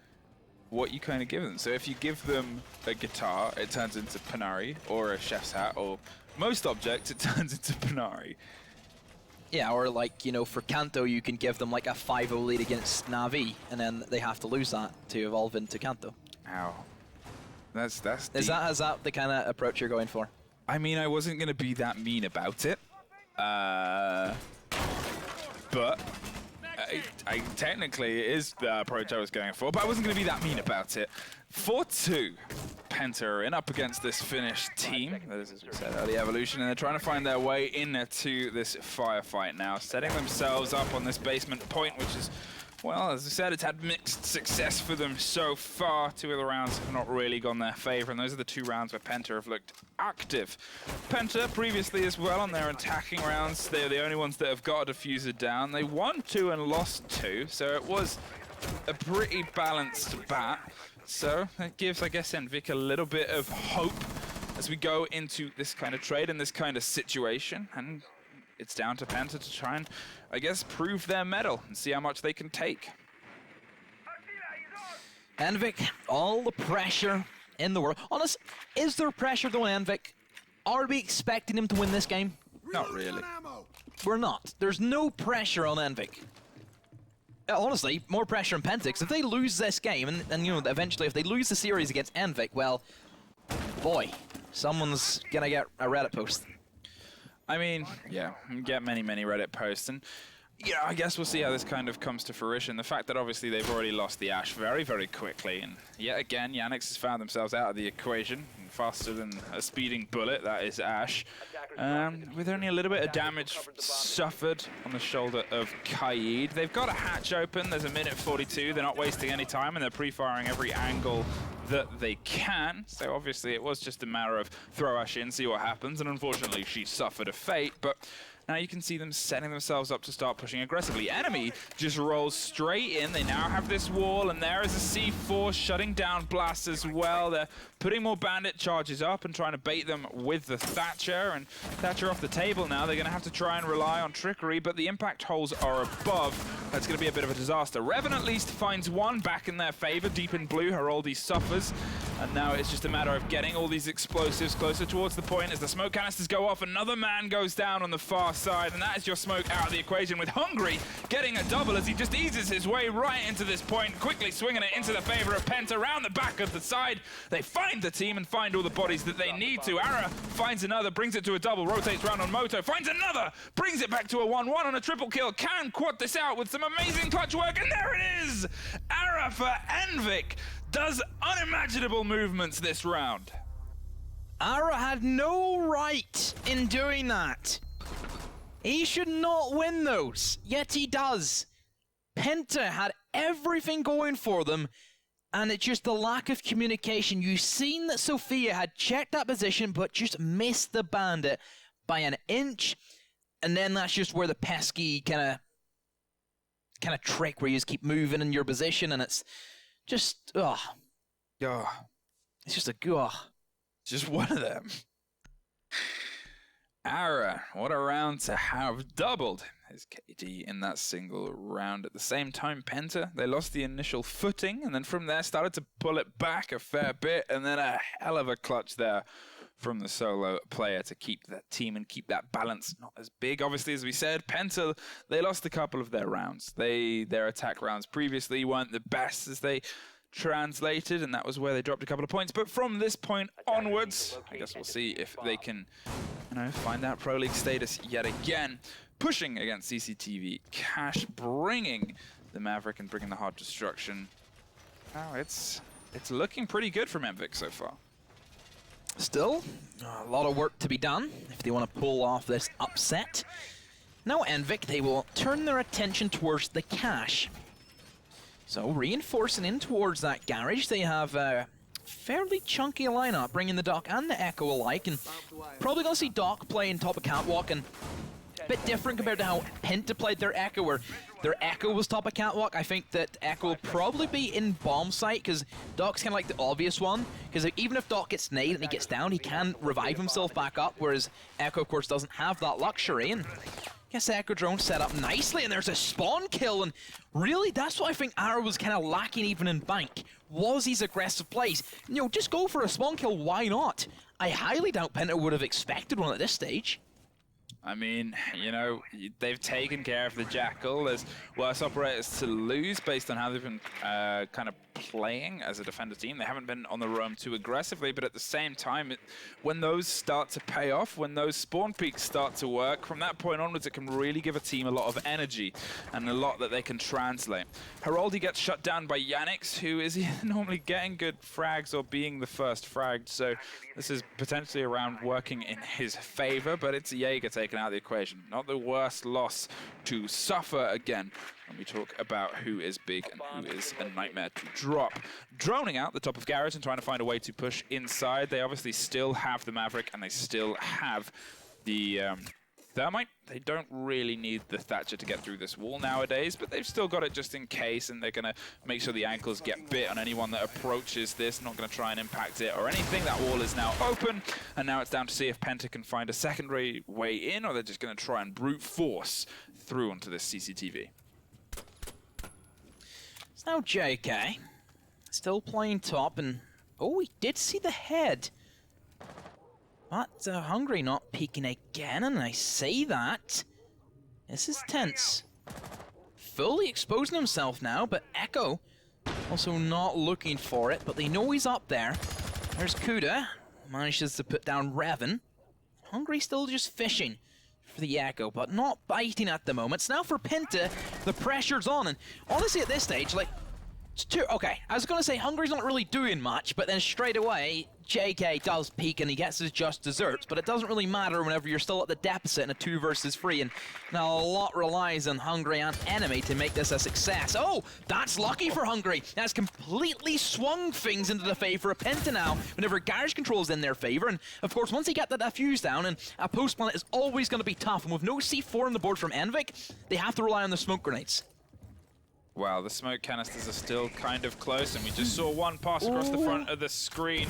what you kind of give them. So if you give them a guitar, it turns into Panari, or a chef's hat, or most objects, it turns into Panari. Yeah, or like, for Kanto, you can give them like a 5-0 lead against Navi, and then they have to lose that to evolve into Kanto. Ow. That's deep. Is that the kind of approach you're going for? I mean, I wasn't going to be that mean about it. But I technically, it is the approach I was going for, but I wasn't going to be that mean about it. 4-2, Penta are in up against this Finnish team. That is, as we said, the evolution, and they're trying to find their way into this firefight now, setting themselves up on this basement point, which is, well, as I said, it's had mixed success for them so far. 2 of the rounds have not really gone their favor, and those are the 2 rounds where Penta have looked active. Penta, previously as well, on their attacking rounds, they're the only ones that have got a diffuser down. They won 2 and lost 2, so it was a pretty balanced bat. So it gives, I guess, Envik a little bit of hope as we go into this kind of trade and this kind of situation, and it's down to Penta to try and, I guess, prove their mettle and see how much they can take. Envik, all the pressure in the world. Honest, is there pressure though on Envik? Are we expecting him to win this game? Not really. We're not. There's no pressure on Envik. Honestly, more pressure on Pentix. If they lose this game, and eventually if they lose the series against Envik, well, boy, someone's gonna get a Reddit post. I mean, yeah, get many Reddit posts, and I guess we'll see how this kind of comes to fruition. The fact that obviously they've already lost the Ashe very quickly, and yet again, Yannick has found themselves out of the equation, and faster than a speeding bullet, that is Ashe. with only a little bit of damage suffered on the shoulder of Kaid. They've got a hatch open. There's a minute 42. They're not wasting any time, and they're pre-firing every angle that they can. So obviously it was just a matter of throw Ash in, see what happens, and unfortunately she suffered a fate, but now you can see them setting themselves up to start pushing aggressively. Enemy just rolls straight in. They now have this wall, and there is a C4 shutting down Blast as well. They're putting more bandit charges up and trying to bait them with the Thatcher, and Thatcher off the table now. They're going to have to try and rely on trickery, but the impact holes are above. That's going to be a bit of a disaster. Revan at least finds one back in their favor. Deep in blue, Heroldi suffers, and now it's just a matter of getting all these explosives closer towards the point. As the smoke canisters go off, another man goes down on the far side, and that is your smoke out of the equation, with Hungry getting a double as he just eases his way right into this point, quickly swinging it into the favor of Penta around the back of the side. They find the team and find all the bodies that they need to. Ara finds another, brings it to a double, rotates round on Moto, finds another, brings it back to a 1-1 on a triple kill, can quad this out with some amazing clutch work, and there it is! Ara for Envik does unimaginable movements this round. Ara had no right in doing that. He should not win those, yet he does. Penta had everything going for them, and it's just the lack of communication. You've seen that Sophia had checked that position, but just missed the bandit by an inch, and then that's just where the pesky kind of trick where you just keep moving in your position, and it's just, it's just Just one of them. Ara, what a round to have. Doubled his KD in that single round. At the same time, Penta, they lost the initial footing, and then from there started to pull it back a fair bit, and then a hell of a clutch there from the solo player to keep that team and keep that balance not as big. Obviously, as we said, Penta, they lost a couple of their rounds. Their attack rounds previously weren't the best as they translated, and that was where they dropped a couple of points. But from this point onwards, I guess we'll see if they can, find that Pro League status yet again. Pushing against CCTV, Cash bringing the Maverick and bringing the hard destruction. Oh, it's looking pretty good from Envik so far. Still, a lot of work to be done if they want to pull off this upset. Now Envik, they will turn their attention towards the Cash. So reinforcing in towards that garage, they have a fairly chunky lineup, bringing the Doc and the Echo alike, and probably going to see Doc playing top of Catwalk, and a bit different compared to how Penta played their Echo, where their Echo was top of Catwalk. I think that Echo will probably be in bomb site, because Doc's kind of like the obvious one, because even if Doc gets nade and he gets down, he can revive himself back up, whereas Echo, of course, doesn't have that luxury. And I guess Echo Drone set up nicely, and there's a spawn kill, and really, that's what I think Ara was kind of lacking even in Bank, was these aggressive plays. Just go for a spawn kill, why not? I highly doubt Penta would have expected one at this stage. I mean, they've taken care of the Jackal. There's worse operators to lose based on how they've been kind of playing as a defender team. They haven't been on the roam too aggressively, but at the same time, when those start to pay off, when those spawn peaks start to work, from that point onwards, it can really give a team a lot of energy and a lot that they can translate. Heroldi gets shut down by Yanix, who is normally getting good frags or being the first fragged, so this is potentially a round working in his favor, but it's Jaeger taken out of the equation. Not the worst loss to suffer again when we talk about who is big and who is a nightmare to drop. Droning out the top of Garrett and trying to find a way to push inside. They obviously still have the Maverick and they still have the Thermite. They don't really need the Thatcher to get through this wall nowadays, but they've still got it just in case, and they're going to make sure the ankles get bit on anyone that approaches this. Not going to try and impact it or anything. That wall is now open, and now it's down to see if Penta can find a secondary way in, or they're just going to try and brute force through onto this CCTV. It's now JK, still playing top, and oh, he did see the head. But Hungry not peeking again, and I say that. This is tense. Fully exposing himself now, but Echo also not looking for it, but they know he's up there. There's Kuda, manages to put down Revan. Hungry still just fishing for the Echo, but not biting at the moment. So now for Penta, the pressure's on, and honestly at this stage, Okay, I was going to say Hungry's not really doing much, but then straight away, JK does peak and he gets his just desserts, but it doesn't really matter whenever you're still at the deficit in a 2 versus 3, and now a lot relies on Hungry and Enemy to make this a success. Oh, that's lucky for Hungry. That's completely swung things into the favor of Penta now, whenever Garage Control is in their favor, and of course, once they get that fuse down, and a post planet is always going to be tough, and with no C4 on the board from Envik, they have to rely on the smoke grenades. Wow, the smoke canisters are still kind of close, and we just saw one pass across the front of the screen.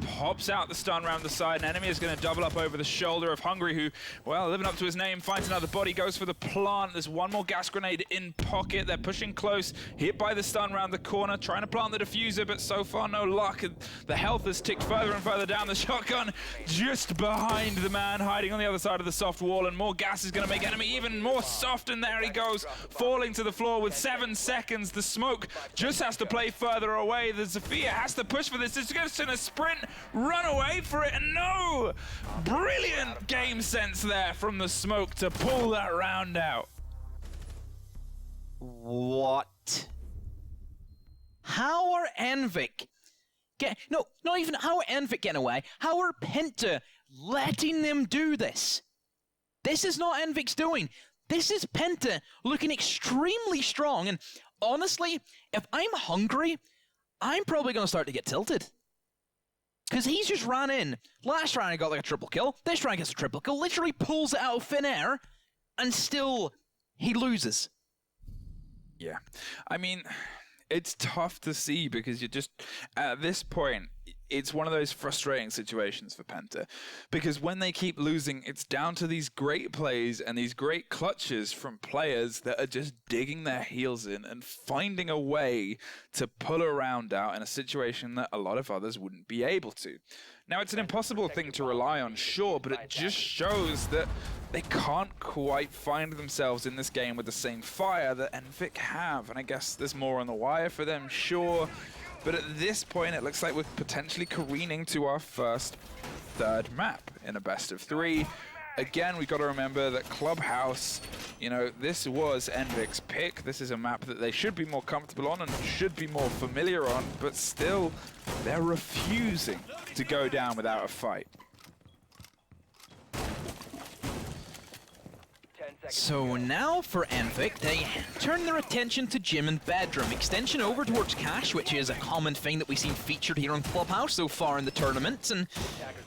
Pops out the stun around the side, and Enemy is going to double up over the shoulder of Hungry, who, well, living up to his name, finds another body, goes for the plant. There's one more gas grenade in pocket. They're pushing close, hit by the stun around the corner, trying to plant the diffuser, but so far no luck. The health has ticked further and further down. The shotgun just behind the man, hiding on the other side of the soft wall, and more gas is going to make Enemy even more soft, and there he goes, falling to the floor with 7 seconds. The smoke just has to play further away. The SAPPHIRE has to push for this. It's just in a sprint, run away for it, and no! Brilliant game sense there from the smoke to pull that round out. What? How are Envik no, not even how are Envik getting away? How are Penta letting them do this? This is not Envik's doing. This is Penta looking extremely strong, and honestly, if I'm Hungry, I'm probably going to start to get tilted. Because he's just ran in. Last round he got like a triple kill. This round gets a triple kill. Literally pulls it out of thin air. And still, he loses. Yeah. I mean, it's tough to see because you're just, at this point, it's one of those frustrating situations for Penta. Because when they keep losing, it's down to these great plays and these great clutches from players that are just digging their heels in and finding a way to pull a round out in a situation that a lot of others wouldn't be able to. Now, it's an impossible thing to rely on, sure, but it just shows that they can't quite find themselves in this game with the same fire that Envik have. And I guess there's more on the wire for them, sure. But at this point, it looks like we're potentially careening to our first third map in a best of 3. Again, we've got to remember that Clubhouse, you know, this was Envik's pick. This is a map that they should be more comfortable on and should be more familiar on, but still, they're refusing to go down without a fight. So now for Envik, they turn their attention to gym and bedroom. Extension over towards cash, which is a common thing that we've seen featured here on Clubhouse so far in the tournament. And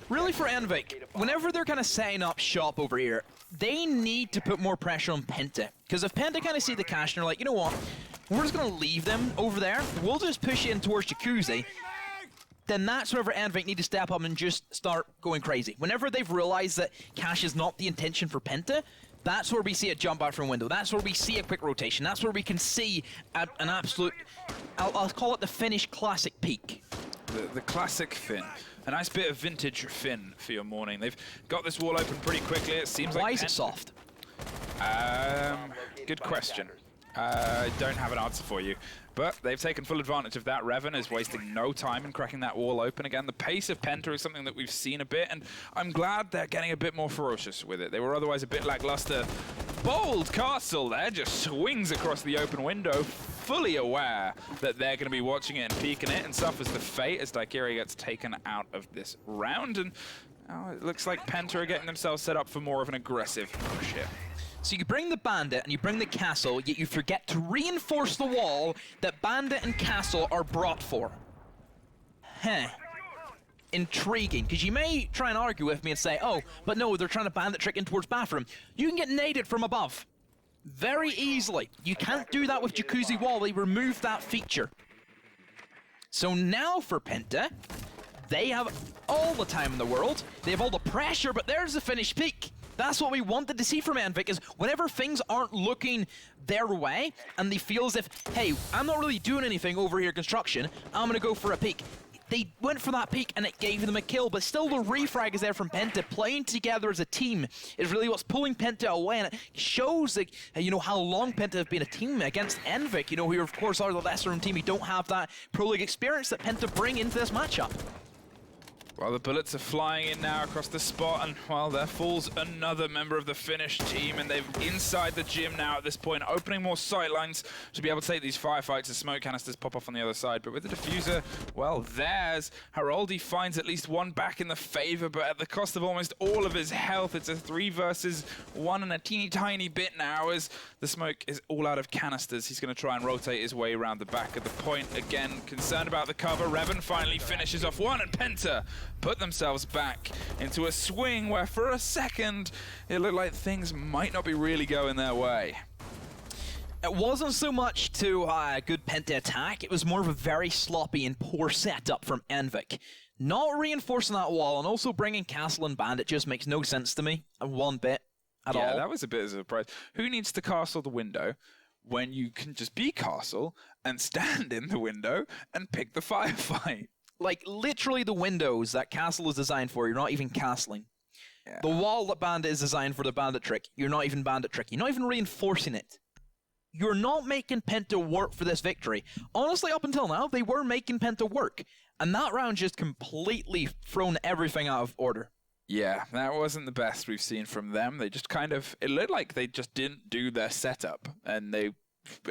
really for Envik, whenever they're kind of setting up shop over here, they need to put more pressure on Penta. Because if Penta kind of see the cash and they're like, you know what, we're just going to leave them over there, we'll just push in towards Jacuzzi, then that's whenever Envik need to step up and just start going crazy. Whenever they've realized that cash is not the intention for Penta, that's where we see a jump out from window. That's where we see a quick rotation. That's where we can see an absolute, I'll call it the Finnish classic peak. The classic Finn. A nice bit of vintage Finn for your morning. They've got this wall open pretty quickly. It seems like... Why is it soft? Good question. I don't have an answer for you. But they've taken full advantage of that. Revan is wasting no time in cracking that wall open again. The pace of Penta is something that we've seen a bit, and I'm glad they're getting a bit more ferocious with it. They were otherwise a bit lackluster. Bold Castle there just swings across the open window, fully aware that they're going to be watching it and peeking it, and suffers the fate as Daikiri gets taken out of this round. And it looks like Penta are getting themselves set up for more of an aggressive push here. So you bring the Bandit and you bring the Castle, yet you forget to reinforce the wall that Bandit and Castle are brought for. Intriguing, because you may try and argue with me and say, oh, but no, they're trying to Bandit trick in towards bathroom. You can get naded from above. Very easily. You can't do that with Jacuzzi Wall. They removed that feature. So now for Penta, they have all the time in the world. They have all the pressure, but there's the finished peak. That's what we wanted to see from Envik, is whenever things aren't looking their way and they feel as if, hey, I'm not really doing anything over here construction, I'm going to go for a peek. They went for that peek and it gave them a kill, but still the refrag is there from Penta. Playing together as a team is really what's pulling Penta away, and it shows, like, you know, how long Penta have been a team against Envik, you know, who of course are the lesser team who don't have that Pro League experience that Penta bring into this matchup. Well, the bullets are flying in now across the spot, and well, there falls another member of the Finnish team, and they're inside the gym now at this point, opening more sightlines to be able to take these firefights as smoke canisters pop off on the other side. But with the diffuser, well, there's Haroldi finds at least one back in the favor, but at the cost of almost all of his health. It's a 3 versus 1 and a teeny tiny bit now as the smoke is all out of canisters. He's going to try and rotate his way around the back of the point. Again, concerned about the cover. Revan finally finishes off one, and Penta put themselves back into a swing where for a second it looked like things might not be really going their way. It wasn't so much to a good Penta attack, it was more of a very sloppy and poor setup from Envik. Not reinforcing that wall and also bringing Castle and Bandit just makes no sense to me, one bit at all. Yeah, that was a bit of a surprise. Who needs to castle the window when you can just be Castle and stand in the window and pick the firefight? Like, literally the windows that Castle is designed for, you're not even castling. Yeah. The wall that Bandit is designed for the Bandit trick, you're not even Bandit trick. You're not even reinforcing it. You're not making Penta work for this victory. Honestly, up until now, they were making Penta work. And that round just completely thrown everything out of order. Yeah, that wasn't the best we've seen from them. They just kind of, it looked like they just didn't do their setup. And they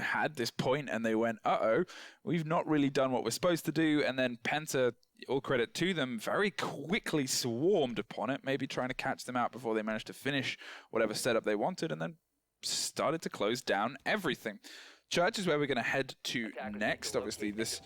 had this point and they went, uh-oh, we've not really done what we're supposed to do. And then Penta, all credit to them, very quickly swarmed upon it, maybe trying to catch them out before they managed to finish whatever setup they wanted, and then started to close down everything. Church is where we're going to head to next. Obviously, this,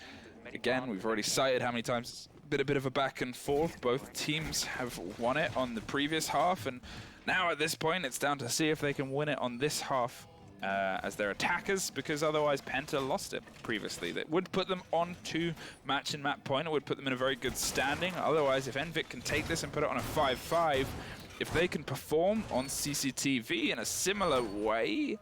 again, we've already cited how many times it's been a bit of a back and forth. Both teams have won it on the previous half, and now at this point, it's down to see if they can win it on this half as their attackers, because otherwise Penta lost it previously. That would put them on to match and map point. It would put them in a very good standing. Otherwise, if Envik can take this and put it on a 5-5, if they can perform on CCTV in a similar way,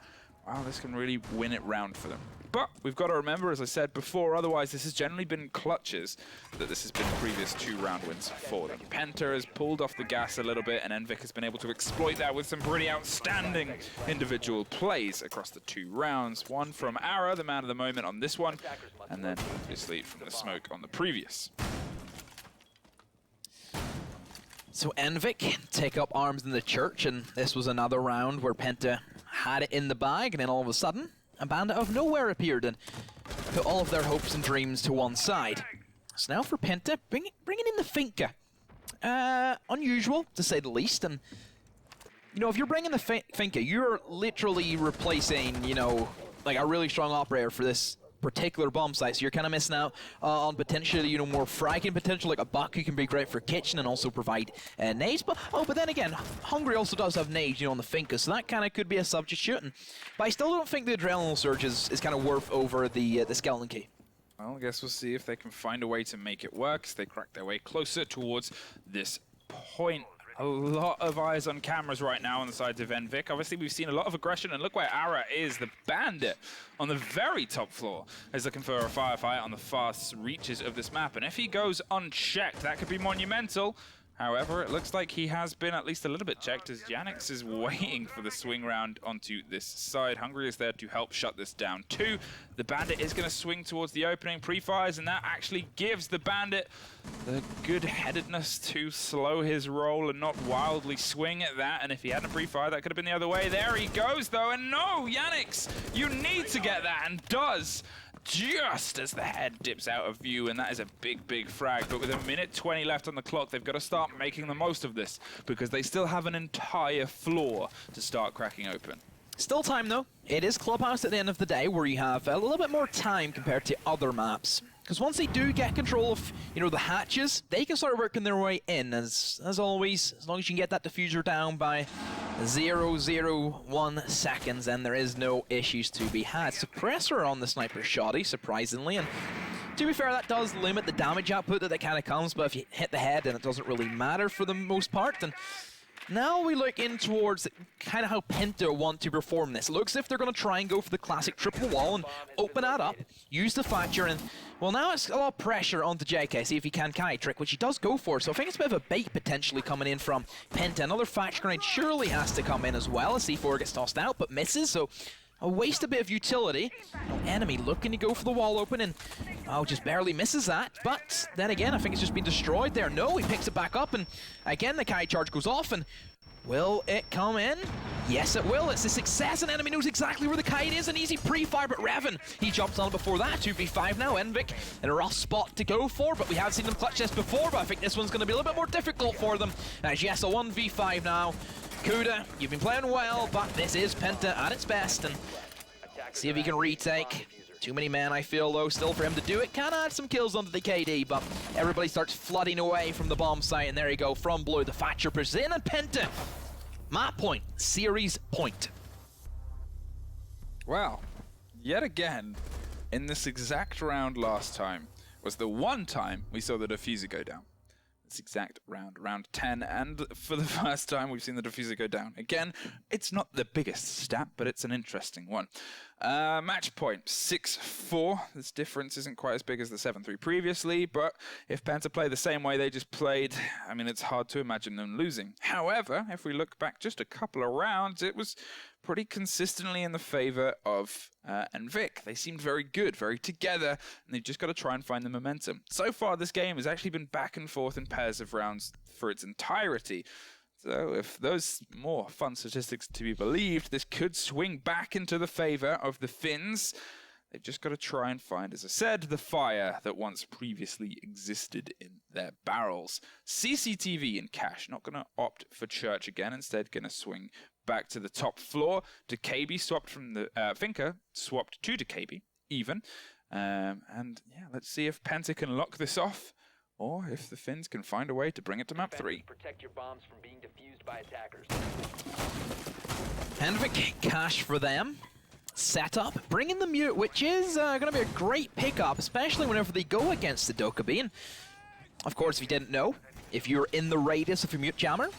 wow, this can really win it round for them. But we've got to remember, as I said before, otherwise this has generally been clutches that this has been previous 2 round wins for them. Penta has pulled off the gas a little bit, and Envik has been able to exploit that with some pretty outstanding individual plays across the 2 rounds. One from Ara, the man of the moment on this one, and then obviously from the smoke on the previous. So Envik take up arms in the church, and this was another round where Penta had it in the bag, and then all of a sudden, a bandit out of nowhere appeared and put all of their hopes and dreams to one side. So now for Penta, bringing in the Finka. Unusual, to say the least, and you know, if you're bringing the Finka, you're literally replacing, you know, like a really strong operator for this particular bomb site, so you're kind of missing out on potentially, you know, more fragging potential, like a Buck who can be great for kitchen and also provide nades. But then again, Hungry also does have nades, you know, on the Finka, so that kind of could be a substitute. But I still don't think the Adrenaline Surge is kind of worth over the Skeleton Key. Well, I guess we'll see if they can find a way to make it work as they crack their way closer towards this point. A lot of eyes on cameras right now on the sides of Envik. Obviously, we've seen a lot of aggression, and look where Ara is, the bandit on the very top floor, is looking for a firefight on the fast reaches of this map. And if he goes unchecked, that could be monumental. However, it looks like he has been at least a little bit checked, as Yanix is waiting for the swing round onto this side. Hungry is there to help shut this down too. The bandit is going to swing towards the opening pre-fires, and that actually gives the bandit the good-headedness to slow his roll and not wildly swing at that. And if he hadn't pre-fired, that could have been the other way. There he goes, though, and no, Yanix, you need to get that, and does. Just as the head dips out of view, and that is a big frag. But with a minute 20 left on the clock, they've got to start making the most of this, because they still have an entire floor to start cracking open. Still time though. It is Clubhouse at the end of the day, where you have a little bit more time compared to other maps. Because once they do get control of, you know, the hatches, they can start working their way in, as always, as long as you can get that diffuser down by 0.001 seconds, then there is no issues to be had. Suppressor on the Sniper Shoddy, surprisingly, and to be fair, that does limit the damage output that kind of comes, but if you hit the head, then it doesn't really matter for the most part. And now we look in towards kind of how Penta want to perform this. Looks as if they're going to try and go for the classic triple wall and open that up, use the Thatcher, and well, now it's a lot of pressure onto JK, see if he can kite trick, which he does go for. So I think it's a bit of a bait potentially coming in from Penta. Another Thatcher grenade surely has to come in as well. A C4 gets tossed out, but misses, so waste a bit of utility. No enemy looking to go for the wall open, and oh, just barely misses that. But then again, I think it's just been destroyed there. No, he picks it back up, and again the kite charge goes off, and will it come in? Yes, it will. It's a success, and enemy knows exactly where the kite is. An easy pre-fire, but Revan, he jumped on it before that. 2v5 now. Envik in a rough spot to go for, but we have seen them clutch this before, but I think this one's going to be a little bit more difficult for them. As yes, a 1v5 now. Kuda, you've been playing well, but this is Penta at its best, and see if he can retake. Too many men, I feel, though, still for him to do it. Can add some kills onto the KD, but everybody starts flooding away from the bomb site, and there you go, from blue, the Thatcher pushes in, and Penta, map point, series point. Well, yet again, in this exact round last time, was the one time we saw the diffuser go down. This exact round 10, and for the first time we've seen the diffuser go down. Again, it's not the biggest stat, but it's an interesting one. Match point, 6-4. This difference isn't quite as big as the 7-3 previously, but if Penta play the same way they just played, I mean, it's hard to imagine them losing. However, if we look back just a couple of rounds, it was pretty consistently in the favor of Vic. They seemed very good, very together, and they've just got to try and find the momentum. So far, this game has actually been back and forth in pairs of rounds for its entirety. So if those more fun statistics to be believed, this could swing back into the favor of the Finns. They've just got to try and find, as I said, the fire that once previously existed in their barrels. CCTV and Cash, not going to opt for Church again, instead going to swing back to the top floor. DeKB swapped from the Finka, swapped to DeKB, even. And yeah, let's see if Penta can lock this off, or if the Finns can find a way to bring it to map 3. Protect your bombs from being defused by attackers. Envik, Cash for them. Setup, bring in the mute, which is going to be a great pickup, especially whenever they go against the Dokkaebi. And of course, if you didn't know, if you're in the radius of a mute jammer,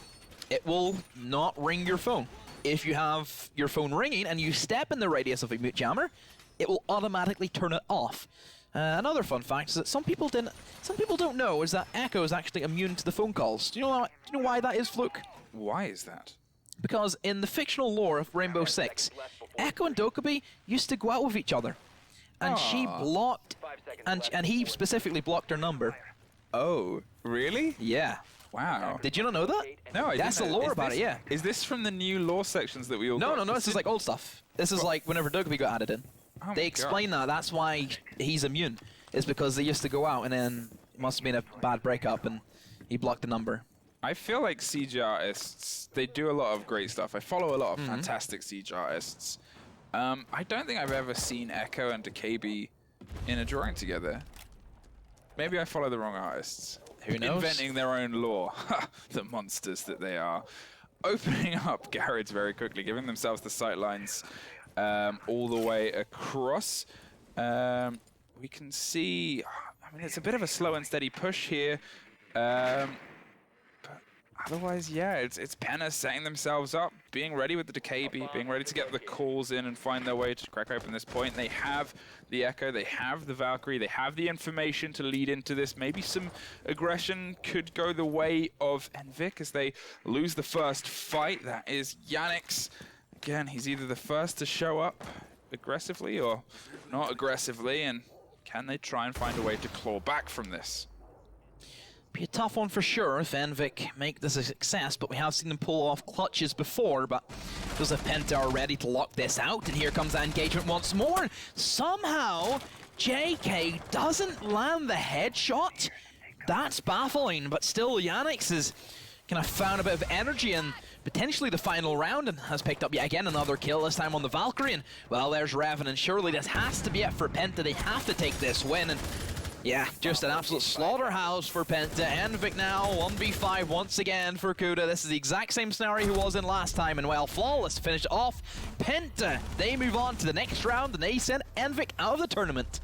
it will not ring your phone. If you have your phone ringing and you step in the radius of a mute jammer, it will automatically turn it off. Another fun fact is that some people don't know is that Echo is actually immune to the phone calls. Do you know why that is, Fluke? Why is that? Because in the fictional lore of Rainbow Six, Echo and Dokkaebi used to go out with each other. And she blocked, and he specifically blocked her number. Oh, really? Yeah. Wow. Did you not know that? No, I didn't. That's the lore about it, yeah. Is this from the new lore sections that we all got? No, this is like old stuff. This is like whenever Dokkaebi got added in. Oh they explain that. That's why he's immune. It's because they used to go out and then it must have been a bad breakup and he blocked the number. I feel like CG artists, they do a lot of great stuff. I follow a lot of fantastic CG artists. I don't think I've ever seen Echo and DeKB in a drawing together. Maybe I follow the wrong artists. Who knows? Inventing their own lore. The monsters that they are. Opening up Garage very quickly, giving themselves the sight lines all the way across. We can see, I mean, it's a bit of a slow and steady push here. Otherwise, yeah, it's Penta setting themselves up, being ready with the DeKB, being ready to get the calls in and find their way to crack open this point. They have the Echo, they have the Valkyrie, they have the information to lead into this. Maybe some aggression could go the way of Envik as they lose the first fight. That is Yannick's. Again, he's either the first to show up aggressively or not aggressively, and can they try and find a way to claw back from this? Be a tough one for sure if Envik make this a success, but we have seen them pull off clutches before, but does the Penta are ready to lock this out, and here comes that engagement once more. Somehow, JK doesn't land the headshot. That's baffling, but still Yannick's has kind of found a bit of energy and potentially the final round, and has picked up yet again another kill, this time on the Valkyrie. And well, there's Revan, and surely this has to be it for Penta. They have to take this win, and yeah, just an absolute slaughterhouse for Penta. Envik now, 1v5 once again for Kuda. This is the exact same scenario he was in last time, and well, flawless to finish off. Penta, they move on to the next round, and they send Envik out of the tournament.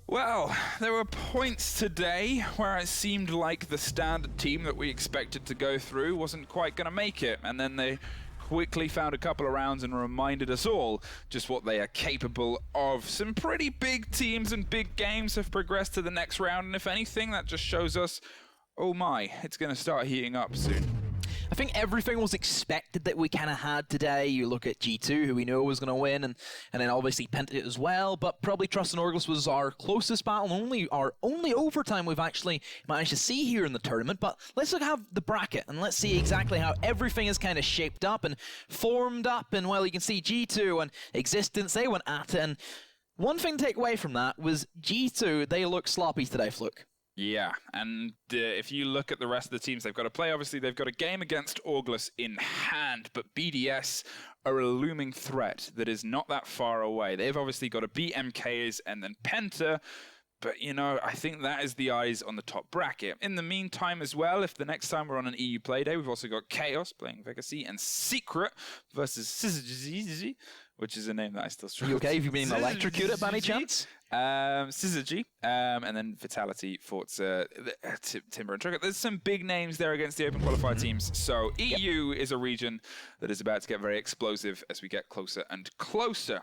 Well, there were points today where it seemed like the standard team that we expected to go through wasn't quite going to make it, and then they quickly found a couple of rounds and reminded us all just what they are capable of. Some pretty big teams and big games have progressed to the next round, and if anything, that just shows us, oh my, it's going to start heating up soon. I think everything was expected that we kind of had today. You look at G2, who we know was going to win, and then obviously Penta as well, but probably Trust and Orglis was our closest battle, our only overtime we've actually managed to see here in the tournament. But let's look at the bracket, and let's see exactly how everything is kind of shaped up and formed up, and well, you can see G2 and Existence, they went at it, and one thing to take away from that was G2, they look sloppy today, Fluke. Yeah, and if you look at the rest of the teams they've got to play, obviously they've got a game against Orglis in hand, but BDS are a looming threat that is not that far away. They've obviously got to beat MKs and then Penta, but, you know, I think that is the eyes on the top bracket. In the meantime as well, if the next time we're on an EU play day, we've also got Chaos playing Vegasy and Secret versus Syzygy, which is a name that I still struggle. You okay? Have you been electrocuted by any chance? Syzygy, and then Vitality, Forza, Timber and Trigger. There's some big names there against the open qualifier teams. So EU is a region that is about to get very explosive as we get closer and closer.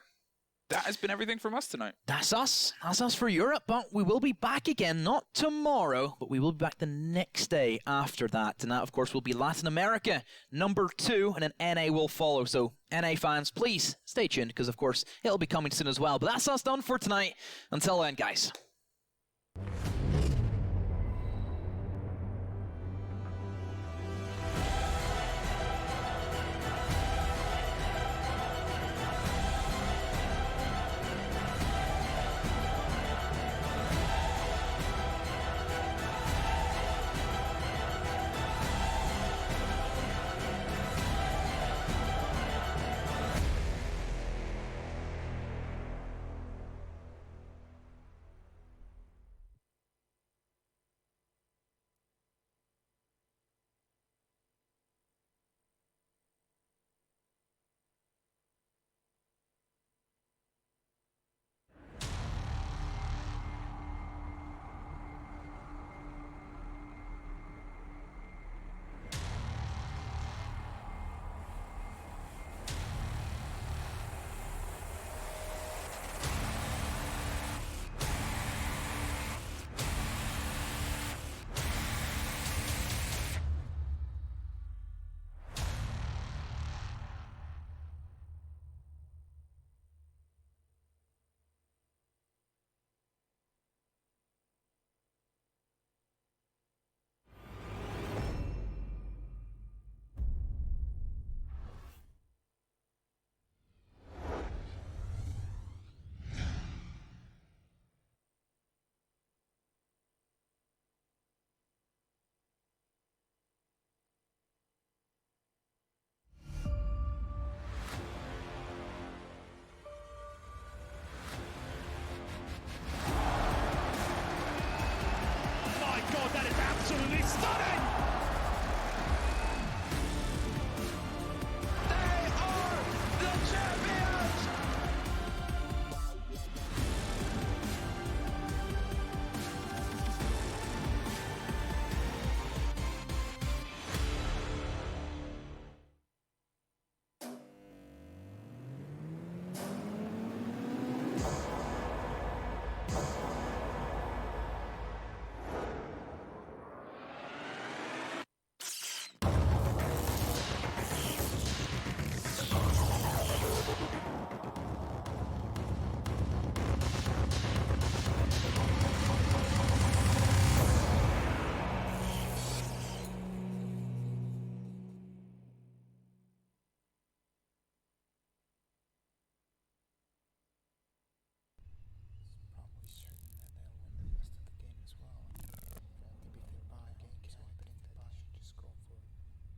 That has been everything from us tonight. That's us. That's us for Europe, but we will be back again, not tomorrow, but we will be back the next day after that. And that, of course, will be Latin America, number 2, and then NA will follow. So, NA fans, please stay tuned, because, of course, it'll be coming soon as well. But that's us done for tonight. Until then, guys.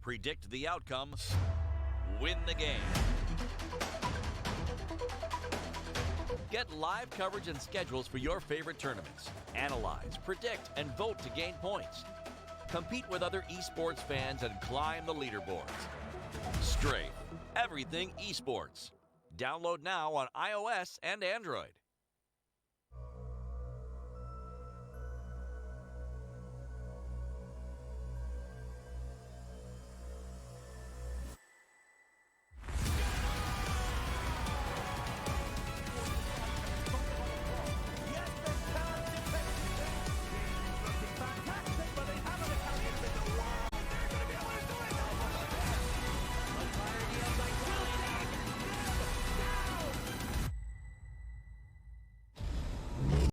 Predict the outcome, win the game. Get live coverage and schedules for your favorite tournaments. Analyze, predict, and vote to gain points. Compete with other esports fans and climb the leaderboards. Strafe, everything esports. Download now on iOS and Android.